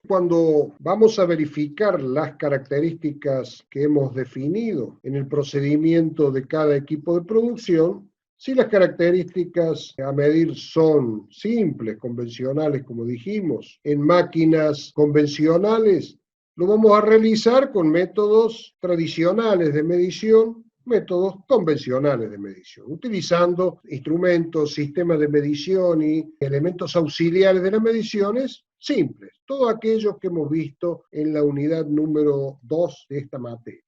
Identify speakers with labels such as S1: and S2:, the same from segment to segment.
S1: Cuando vamos a verificar las características que hemos definido en el procedimiento de cada equipo de producción, si las características a medir son simples, convencionales, como dijimos, en máquinas convencionales, lo vamos a realizar con métodos tradicionales de medición, métodos convencionales de medición, utilizando instrumentos, sistemas de medición y elementos auxiliares de las mediciones simples, todo aquello que hemos visto en la unidad número 2 de esta materia.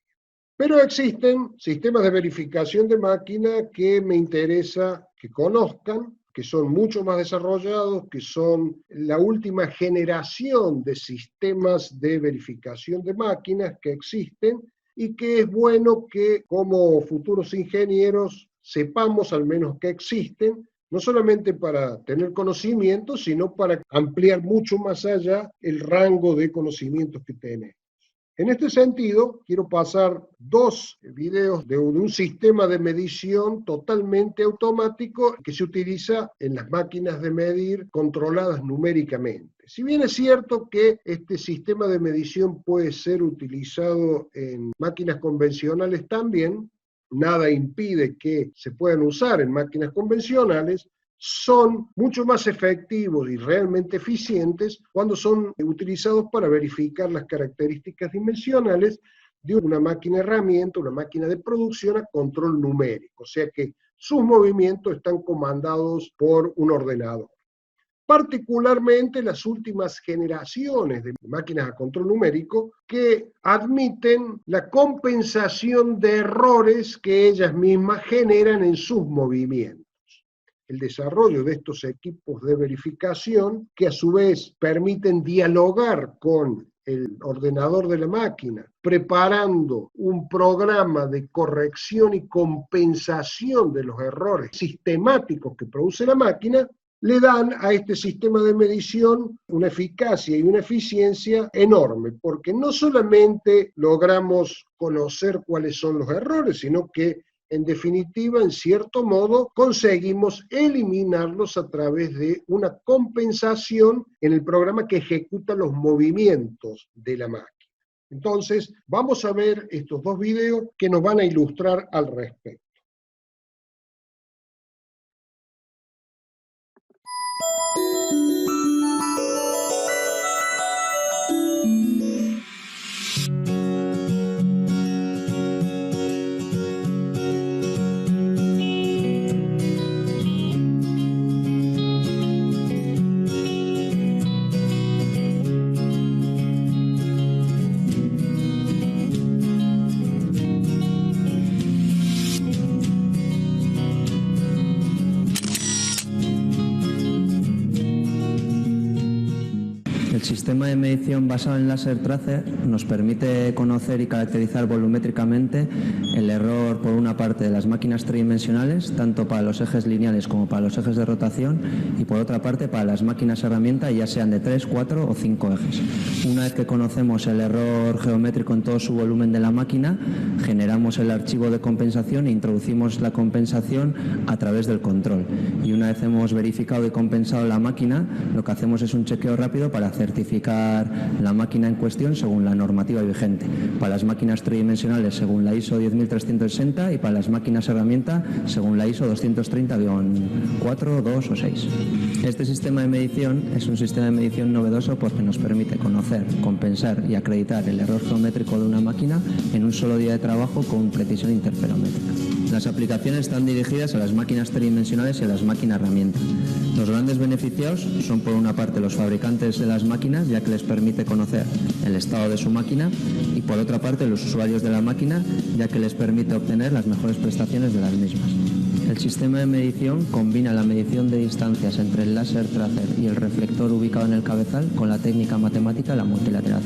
S1: Pero existen sistemas de verificación de máquina que me interesa que conozcan, que son mucho más desarrollados, que son la última generación de sistemas de verificación de máquinas que existen y que es bueno que como futuros ingenieros sepamos al menos que existen, no solamente para tener conocimiento, sino para ampliar mucho más allá el rango de conocimientos que tenemos. En este sentido, quiero pasar dos videos de un sistema de medición totalmente automático que se utiliza en las máquinas de medir controladas numéricamente. Si bien es cierto que este sistema de medición puede ser utilizado en máquinas convencionales también, nada impide que se puedan usar en máquinas convencionales, son mucho más efectivos y realmente eficientes cuando son utilizados para verificar las características dimensionales de una máquina herramienta, una máquina de producción a control numérico, o sea que sus movimientos están comandados por un ordenador. Particularmente las últimas generaciones de máquinas a control numérico que admiten la compensación de errores que ellas mismas generan en sus movimientos. El desarrollo de estos equipos de verificación, que a su vez permiten dialogar con el ordenador de la máquina, preparando un programa de corrección y compensación de los errores sistemáticos que produce la máquina, le dan a este sistema de medición una eficacia y una eficiencia enorme, porque no solamente logramos conocer cuáles son los errores, sino que en definitiva, en cierto modo, conseguimos eliminarlos a través de una compensación en el programa que ejecuta los movimientos de la máquina. Entonces, vamos a ver estos dos videos que nos van a ilustrar al respecto.
S2: El sistema de medición basado en láser tracer nos permite conocer y caracterizar volumétricamente el error, por una parte, de las máquinas tridimensionales, tanto para los ejes lineales como para los ejes de rotación, y por otra parte para las máquinas herramienta, ya sean de 3, 4 o 5 ejes. Una vez que conocemos el error geométrico en todo su volumen de la máquina, generamos el archivo de compensación e introducimos la compensación a través del control. Y una vez hemos verificado y compensado la máquina, lo que hacemos es un chequeo rápido para certificar la máquina en cuestión según la normativa vigente. Para las máquinas tridimensionales según la ISO 10360 y para las máquinas herramienta según la ISO 230-4, 2 o 6. Este sistema de medición es un sistema de medición novedoso porque nos permite conocer, compensar y acreditar el error geométrico de una máquina en un solo día de trabajo con precisión interferométrica. Las aplicaciones están dirigidas a las máquinas tridimensionales y a las máquinas herramienta. Los grandes beneficiados son, por una parte, los fabricantes de las máquinas, ya que les permite conocer el estado de su máquina, y por otra parte, los usuarios de la máquina, ya que les permite obtener las mejores prestaciones de las mismas. El sistema de medición combina la medición de distancias entre el láser tracer y el reflector ubicado en el cabezal con la técnica matemática de la multilateral.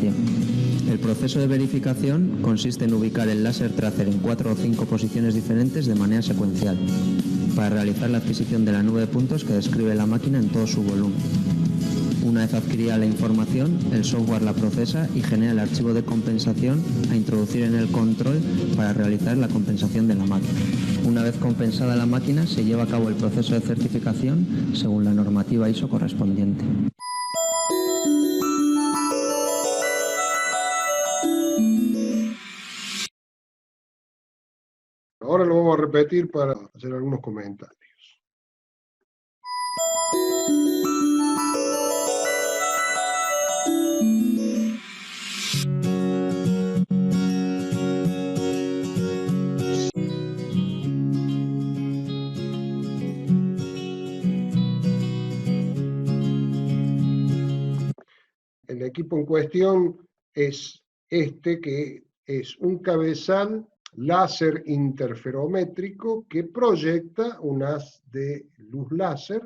S2: El proceso de verificación consiste en ubicar el láser tracer en 4 o 5 posiciones diferentes de manera secuencial, para realizar la adquisición de la nube de puntos que describe la máquina en todo su volumen. Una vez adquirida la información, el software la procesa y genera el archivo de compensación a introducir en el control para realizar la compensación de la máquina. Una vez compensada la máquina, se lleva a cabo el proceso de certificación según la normativa ISO correspondiente.
S1: repetir para hacer algunos comentarios. El equipo en cuestión es este, que es un cabezal láser interferométrico que proyecta un haz de luz láser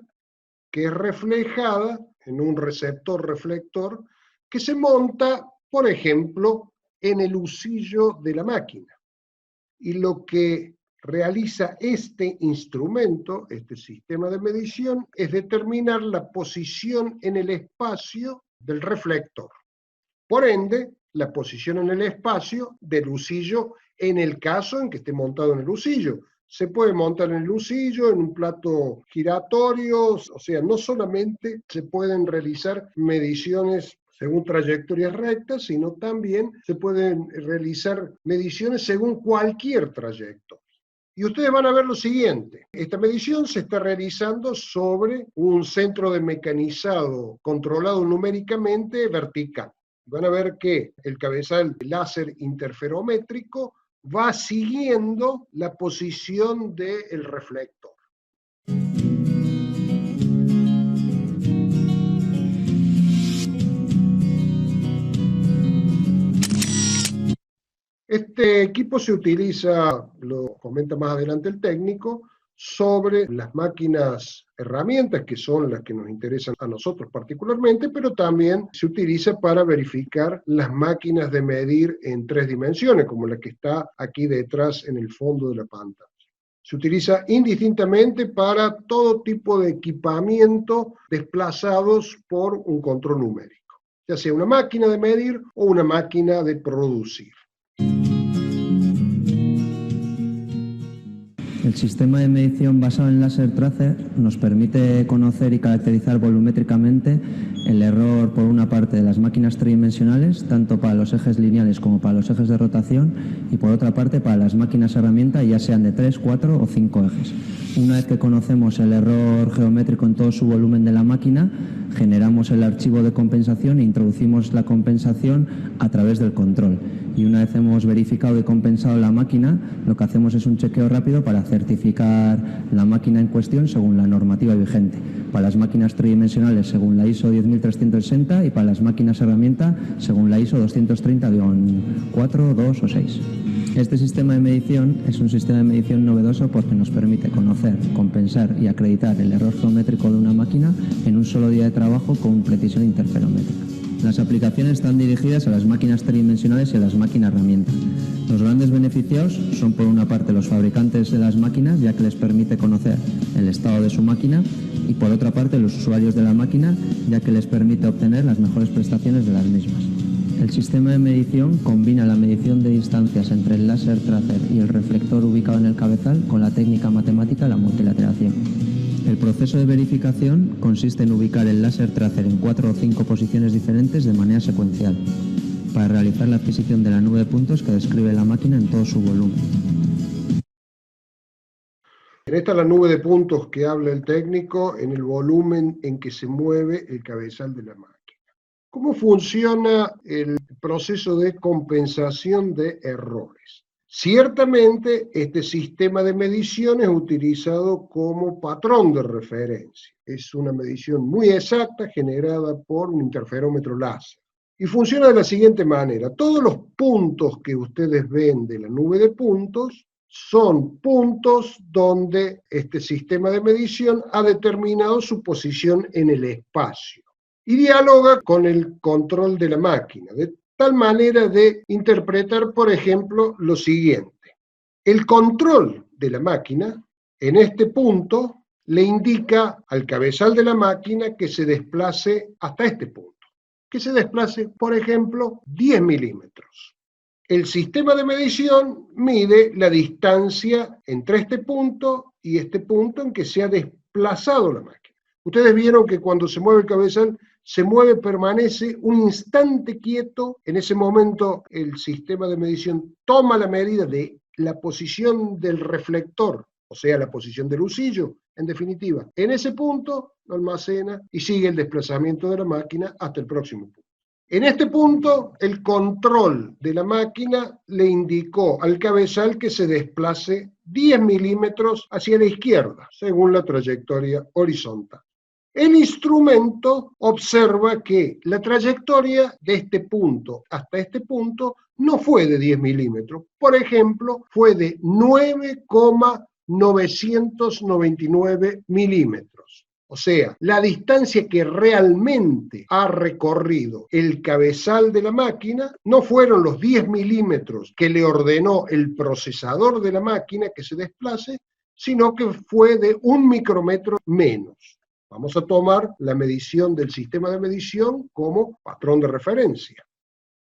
S1: que es reflejada en un receptor reflector que se monta, por ejemplo, en el husillo de la máquina. Y lo que realiza este instrumento, este sistema de medición, es determinar la posición en el espacio del reflector. Por ende, la posición en el espacio del husillo en el caso en que esté montado en el husillo. Se puede montar en el husillo, en un plato giratorio, o sea, no solamente se pueden realizar mediciones según trayectorias rectas, sino también se pueden realizar mediciones según cualquier trayectoria. Y ustedes van a ver lo siguiente: esta medición se está realizando sobre un centro de mecanizado controlado numéricamente vertical. Van a ver que el cabezal láser interferométrico va siguiendo la posición del reflector. Este equipo se utiliza, lo comenta más adelante el técnico, sobre las máquinas herramientas, que son las que nos interesan a nosotros particularmente, pero también se utiliza para verificar las máquinas de medir en 3 dimensiones, como la que está aquí detrás en el fondo de la pantalla. Se utiliza indistintamente para todo tipo de equipamiento desplazados por un control numérico, ya sea una máquina de medir o una máquina de producir.
S2: El sistema de medición basado en láser tracer nos permite conocer y caracterizar volumétricamente el error, por una parte, de las máquinas tridimensionales, tanto para los ejes lineales como para los ejes de rotación, y por otra parte para las máquinas herramienta, ya sean de 3, 4 o 5 ejes. Una vez que conocemos el error geométrico en todo su volumen de la máquina, generamos el archivo de compensación e introducimos la compensación a través del control. Y una vez hemos verificado y compensado la máquina, lo que hacemos es un chequeo rápido para certificar la máquina en cuestión según la normativa vigente. Para las máquinas tridimensionales según la ISO 10360 y para las máquinas herramienta según la ISO 230-4, 2 o 6. Este sistema de medición es un sistema de medición novedoso porque nos permite conocer, compensar y acreditar el error geométrico de una máquina en un solo día de trabajo con precisión interferométrica. Las aplicaciones están dirigidas a las máquinas tridimensionales y a las máquinas herramientas. Los grandes beneficiados son, por una parte, los fabricantes de las máquinas, ya que les permite conocer el estado de su máquina, y por otra parte, los usuarios de la máquina, ya que les permite obtener las mejores prestaciones de las mismas. El sistema de medición combina la medición de distancias entre el láser tracer y el reflector ubicado en el cabezal con la técnica matemática de la multilateración. El proceso de verificación consiste en ubicar el láser tracer en 4 o 5 posiciones diferentes de manera secuencial, para realizar la adquisición de la nube de puntos que describe la máquina en todo su volumen.
S1: En esta es la nube de puntos que habla el técnico en el volumen en que se mueve el cabezal de la máquina. ¿Cómo funciona el proceso de compensación de errores? Ciertamente, este sistema de medición es utilizado como patrón de referencia. Es una medición muy exacta generada por un interferómetro láser. Y funciona de la siguiente manera: todos los puntos que ustedes ven de la nube de puntos son puntos donde este sistema de medición ha determinado su posición en el espacio y dialoga con el control de la máquina, de tal manera de interpretar, por ejemplo, lo siguiente: el control de la máquina en este punto le indica al cabezal de la máquina que se desplace hasta este punto, que se desplace, por ejemplo, 10 milímetros. El sistema de medición mide la distancia entre este punto y este punto en que se ha desplazado la máquina. Ustedes vieron que cuando se mueve el cabezal, se mueve, permanece un instante quieto. En ese momento el sistema de medición toma la medida de la posición del reflector, o sea, la posición del husillo, en definitiva. En ese punto lo almacena y sigue el desplazamiento de la máquina hasta el próximo punto. En este punto, el control de la máquina le indicó al cabezal que se desplace 10 milímetros hacia la izquierda, según la trayectoria horizontal. El instrumento observa que la trayectoria de este punto hasta este punto no fue de 10 milímetros. Por ejemplo, fue de 9,999 milímetros. O sea, la distancia que realmente ha recorrido el cabezal de la máquina no fueron los 10 milímetros que le ordenó el procesador de la máquina que se desplace, sino que fue de 1 micrómetro menos. Vamos a tomar la medición del sistema de medición como patrón de referencia.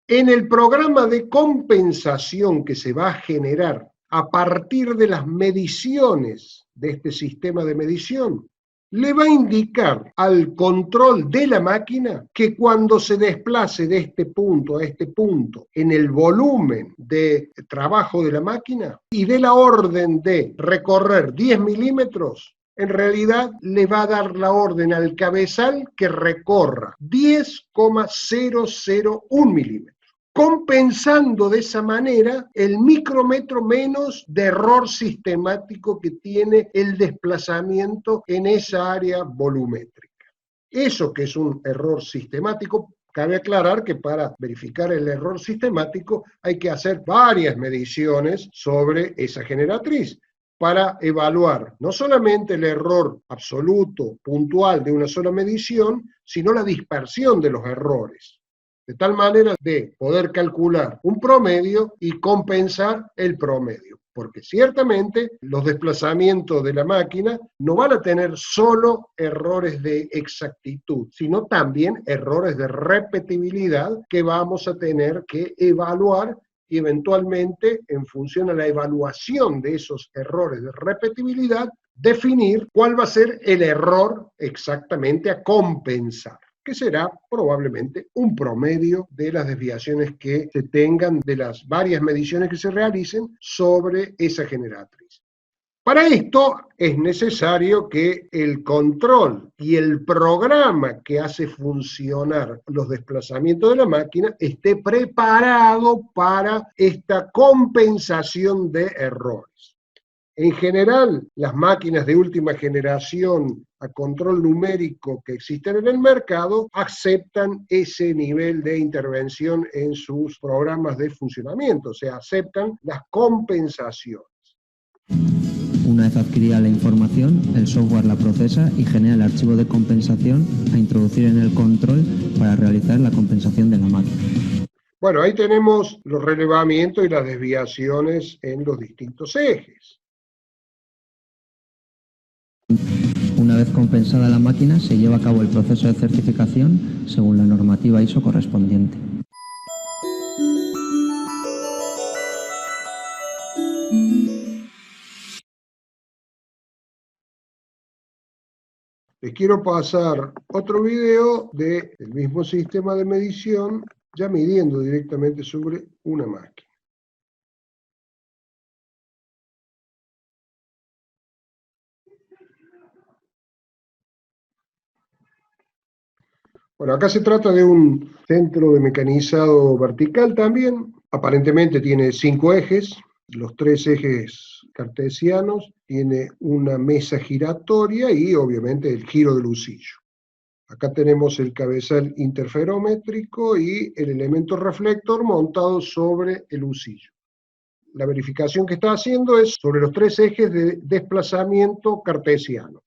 S1: En el programa de compensación que se va a generar a partir de las mediciones de este sistema de medición, le va a indicar al control de la máquina que cuando se desplace de este punto a este punto en el volumen de trabajo de la máquina y de la orden de recorrer 10 milímetros, en realidad le va a dar la orden al cabezal que recorra 10,001 milímetros, compensando de esa manera el micrómetro menos de error sistemático que tiene el desplazamiento en esa área volumétrica. Eso que es un error sistemático, cabe aclarar que para verificar el error sistemático hay que hacer varias mediciones sobre esa generatriz para evaluar no solamente el error absoluto, puntual de una sola medición, sino la dispersión de los errores, de tal manera de poder calcular un promedio y compensar el promedio. Porque ciertamente los desplazamientos de la máquina no van a tener solo errores de exactitud, sino también errores de repetibilidad que vamos a tener que evaluar y eventualmente, en función a la evaluación de esos errores de repetibilidad, definir cuál va a ser el error exactamente a compensar, que será probablemente un promedio de las desviaciones que se tengan de las varias mediciones que se realicen sobre esa generatriz. Para esto es necesario que el control y el programa que hace funcionar los desplazamientos de la máquina esté preparado para esta compensación de errores. En general, las máquinas de última generación a control numérico que existen en el mercado aceptan ese nivel de intervención en sus programas de funcionamiento, o sea, aceptan las compensaciones.
S2: Una vez adquirida la información, el software la procesa y genera el archivo de compensación a introducir en el control para realizar la compensación de la máquina.
S1: Bueno, ahí tenemos los relevamientos y las desviaciones en los distintos ejes.
S2: Una vez compensada la máquina, se lleva a cabo el proceso de certificación según la normativa ISO correspondiente.
S1: Les quiero pasar otro video del mismo sistema de medición, ya midiendo directamente sobre una máquina. Bueno, acá se trata de un centro de mecanizado vertical también. Aparentemente tiene 5 ejes, los 3 ejes cartesianos, tiene una mesa giratoria y obviamente el giro del husillo. Acá tenemos el cabezal interferómetrico y el elemento reflector montado sobre el husillo. La verificación que está haciendo es sobre los 3 ejes de desplazamiento cartesiano.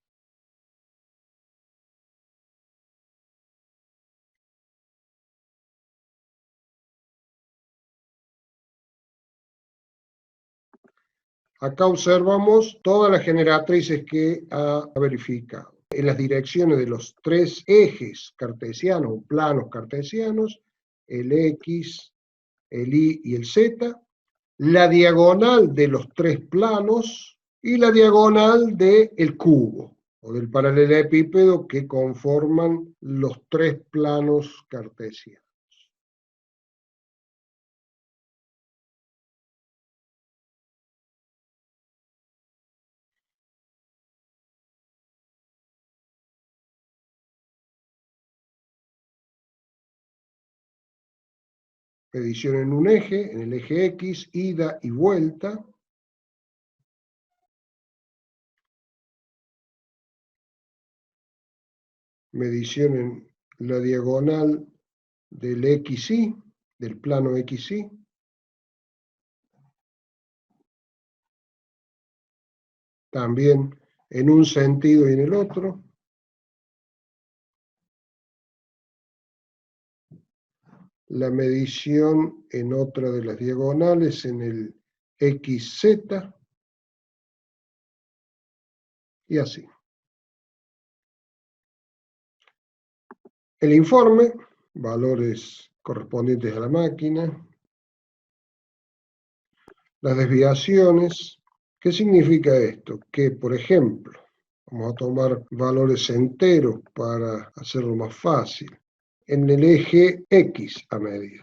S1: Acá observamos todas las generatrices que ha verificado. En las direcciones de los 3 ejes cartesianos o planos cartesianos, el X, el Y y el Z, la diagonal de los 3 planos y la diagonal del cubo o del paralelepípedo que conforman los 3 planos cartesianos. medición en un eje, en el eje X, ida y vuelta. Medición en la diagonal del XY, del plano XY. También en un sentido y en el otro. La medición en otra de las diagonales, en el XZ. Y así. El informe, valores correspondientes a la máquina. Las desviaciones. ¿Qué significa esto? Que, por ejemplo, vamos a tomar valores enteros para hacerlo más fácil. En el eje X a medir.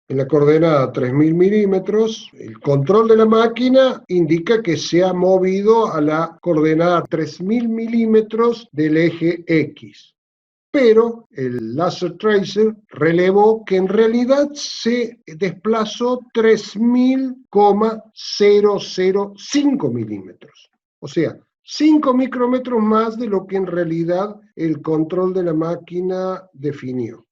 S1: En la coordenada 3000 milímetros, el control de la máquina indica que se ha movido a la coordenada 3000 milímetros del eje X. Pero el laser tracer relevó que en realidad se desplazó 3000,005 milímetros. O sea, 5 micrómetros más de lo que en realidad el control de la máquina definió.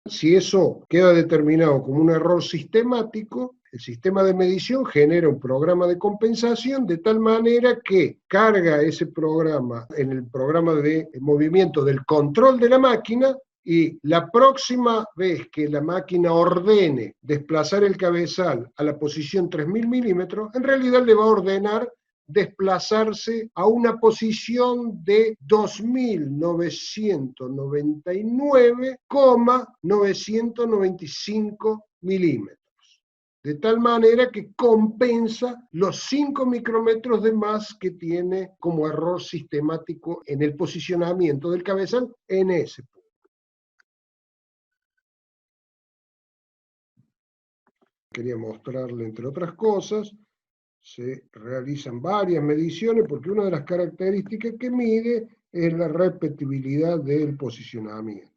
S1: Si eso queda determinado como un error sistemático, el sistema de medición genera un programa de compensación de tal manera que carga ese programa en el programa de movimiento del control de la máquina, y la próxima vez que la máquina ordene desplazar el cabezal a la posición 3000 milímetros, en realidad le va a ordenar desplazarse a una posición de 2999,995 milímetros. De tal manera que compensa los 5 micrómetros de más que tiene como error sistemático en el posicionamiento del cabezal en ese punto. Quería mostrarle, entre otras cosas, se realizan varias mediciones porque una de las características que mide es la repetibilidad del posicionamiento.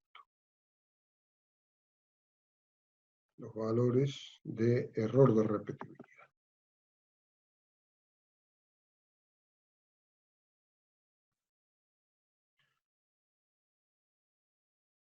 S1: Los valores de error de repetibilidad.